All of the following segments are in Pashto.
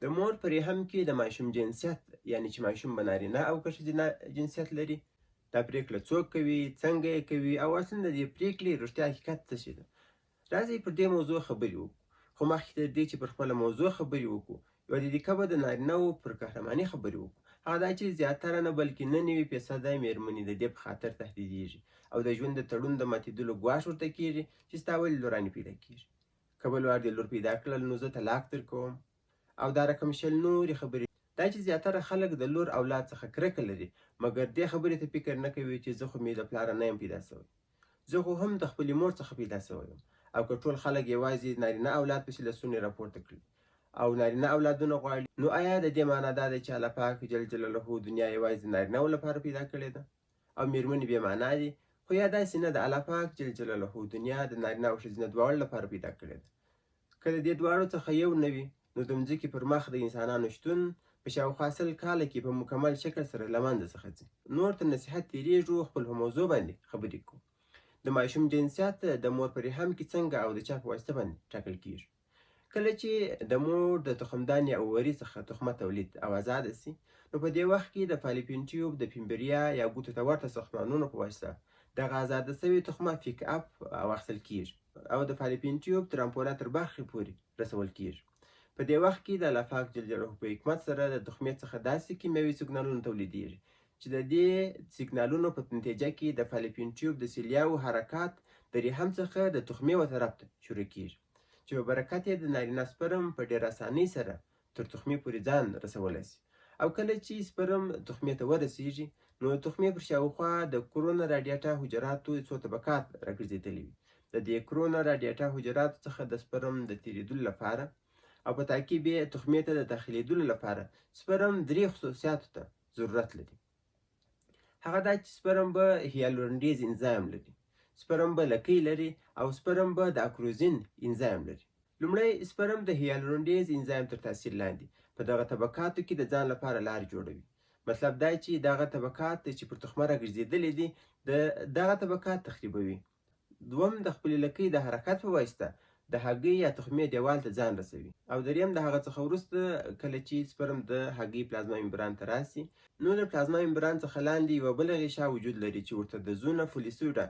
د مور په رحم کې د ماشوم جنسیت یعنې چې ماشوم به نارینه او که ښځینه جنسیت لري دا پرېکړه څوک کوي، څنګه یې کوي او اصلا د دې پرېکړې رښتیا حقیقت څه شی ده. راځئ پر دې موضوع خبرې وکړو. خو مخکې تر دې چې پر خپله موضوع خبرې وکړو یوه دقیقه به د نارینه‌وو پر قهرماني خبرې وکړو. هغه دا چې زیاتره نه بلکې 99% مېرمنې د دې په خاطر تهدیدېږي او د ژوند د تړون د ماتېدلو ګواښ ورته کېږي چې ستا ولې لورانې پیدا کېږي، که بل وار دې لور پیدا کړل نو زه طلاق درکوم او دا رقم شل نورې خبرې. دا چې زیاتره خلک د لور اولاد څخه کرکه لري مګر دې خبرې ته فکر نه کوي چې زه خو مې د پلاره نه یم پیدا سوی، زه خو هم د خپلې مور څخه پیدا سوی یم. او که ټول خلک یوازې نارینه اولاد پسې لاسونه راپورته کړي او نارینه اولادونه غواړي نو آیا د دې معنا دا ده چې الله پاک جل جلاله دنیا یوازې د نارینه‌وو لپاره پیدا کړې ده او مېرمنې بې معنا دي؟ خو یا داسې نه ده، الله پاک جل جلاله دنیا د نارینه او ښځینه دواړو لپاره پیدا کړې ده. که د دې دواړو څخه یو نه وي نو د مځکې پر مخ د انسانانو شتون په شاوخوا 100 کاله کې په مکمل شکل سره له منځه څخه ځي. نور تر نصیحت تېرېږو، خپل په موضوع باندې خبرې کوو. د ماشوم جنسیت د مور په رحم کې څنګه او د چا په واسطه باندې ټاکل کېږي؟ کله چې د مور د تخمدانې او وري څخه تخمه تولید او ازاده سي نو په دې وخت کې د فالوپین ټیوب د پیمبریا یا ګوتو ته ورته ساختمانونو په واسطه دغه ازاده سوې تخمه پیک اپ او اخیستل کېږي او د فالوپین ټیوب تر امپوله تر برخې پورې رسول کېږي. په دې وخت کې د الله پاک جل جلاله په حکمت سره د تخمې څخه داسې کیمیاوي سیګنالونه تولیدېږي چې د دې سیګنالونو په نتیجه کې د فالوپین ټیوب د سیلیاوو حرکات د رحم څخه د تخمې و طرف ته شروع کېږي چې په برکت یې د نارینه سپرم په ډېره اسانۍ سره تر تخمې پورې ځان رسولی سي. او کله چې سپرم تخمې ته ورسیږي نو د تخمې پر شاوخوا د کرونا راډیاټا حجراتو څو طبقات راګرځېدلي وي. د دې کرونا راډیاټا حجراتو څخه د سپرم د تېرېدلو لپاره او په تعقیب یې تخمې ته د داخلېدلو لپاره سپرم 3 خصوصیاتو ته ضرورت لري. هغه دا چې سپرم به هیالورونډیز انزایم لري، سپرم به لکۍ لري او سپرم به د اکروزین انزایم لري. لومړی سپرم د هیالورونډیز انزایم تر تاثیر لاندې په دغه طبقاتو کې د ځان لپاره لار جوړوي. مطلب دا چې دغه طبقات چې پر تخمه راګرځېدلي دي د دغه طبقات تخریبوي. دوم د خپلې لکۍ د حرکت په واسطه د هګۍ یا تخمې دیوال ته ځان رسوي. او دریم د هغه څخه وروسته کله چې سپرم د هګۍ پلازما ممبران ته راسي نو د پلازما ممبران څخه لاندې یوه بله غشا وجود لري چې ورته د زونه فولیسوډا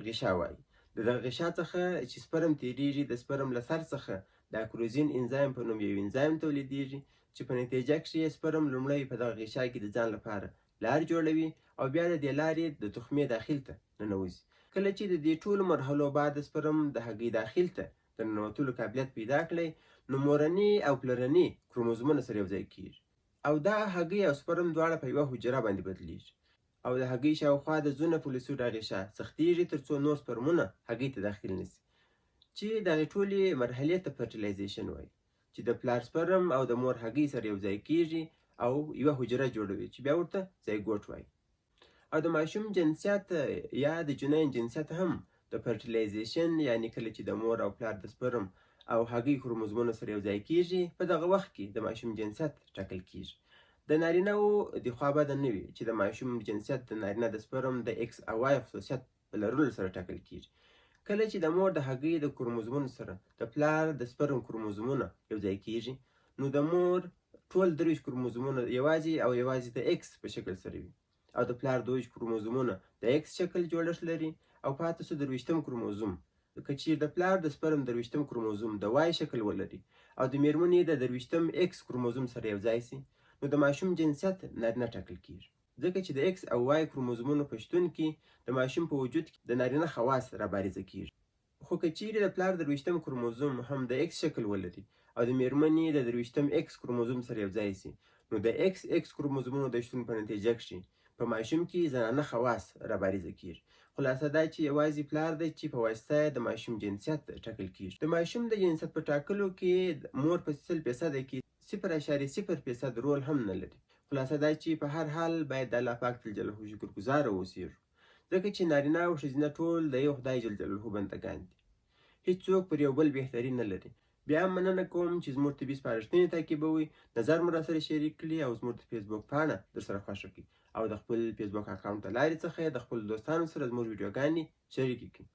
غشا وایي. د دغه غشا څخه چې سپرم تېرېږي د سپرم له سر څخه د اکروزین انزایم په نوم یو انزایم تولیدېږي چې په نتیجه کښې سپرم لومړی په دغه غشا کې د ځان لپاره لار جوړوي او بیا د دې لارې د تخمې داخل ته ننوځي. کله چې د دې ټولو مرحلو بعد سپرم د هګۍ داخل ته د ننوتلو قابلیت پیدا کړی نو مورني او پلرني کروموزومونه سره یوځای کېږي او دا هګۍ او سپرم دواړه په یوه حجره باندې بدلیږي او د هګۍ شاوخوا د زونه فولیسوډا غشا سختېږي تر څو نور سپرمونه هګۍ ته داخل نه سي چې دغې ټولې مرحلې ته فرټیلایزیشن وایي چې د پلار سپرم او د مور هګۍ سره یوځای کېږي او یوه حجره جوړوي چې بیا ورته زایګوټ وایي. او د ماشوم جنسیت یا د جنین جنسیت هم د فرټیلایزیشن یعنی کله چې د مور او پلار د سپرم او هګۍ کروموزومونه سره یوځای کېږي په دغه وخت کې د ماشوم جنسیت ټاکل کېږي. د نارینه‌وو دخوا بده نه وي چې د ماشوم جنسیت د نارینه د سپرم د ایکس او وای خصوصیت په لرلو سره ټاکل کېږي. کله چې د مور د هګۍ د کروموزومونو سره د پلار د سپرم کروموزومونه یوځای کېږي نو د مور ټول 23 کروموزومونه یوازې د ایکس په شکل سره وي او د پلار 22 کروموزومونه د ایکس شکل جوړښت لري او پاتې سو 23م کروموزوم. که چیرې د پلار د سپرم 23م کروموزوم د وای شکل ولري او د مېرمنې د 23م ایکس کروموزوم سره یوځای سي نو د ماشوم جنسیت نارینه ټاکل کېږي. ځکه چې د ایکس او وای کروموزومونو په شتون کې د ماشوم په وجود کې د نارینه خواص رابارزه کېږي. خو که چیرې د پلار د 23م کروموزوم هم د ایکس شکل ولري او د مېرمنې د 23م ایکس کروموزوم سره یوځای سي نو د ایکس کروموزومونو د شتون په نتیجه کښې په ماشوم کې زنانه خواص رابارزه کېږي. خلاصه دا چې یوازې پلار دی چې په واسطه د ماشوم جنسیت ټاکل کېږي. د ماشوم د جنسیت په ټاکلو کې مور په 100% کې 0.0% رول هم نه لري. خلاصه دا چې په هر حال باید د الله پاک جل جلاله شکرګزاره واوسېږو ځکه چې نارینه او ښځینه ټول د یو خدای جل جلاله بندګان دي. هیڅوک پر یو بل بهتري نه لري. بیا هم مننه کوم چې زموږ طبي سپارښتنې تعقیبوئ، نظر مو راسره شریک کړي او زموږ د فیسبوک پاڼه درسره خوښه کړئ او د خپل فیسبوک اکاونټ له لارې څخه د خپلو دوستانو سره زموږ ویډیوګانې شریکې کړئ.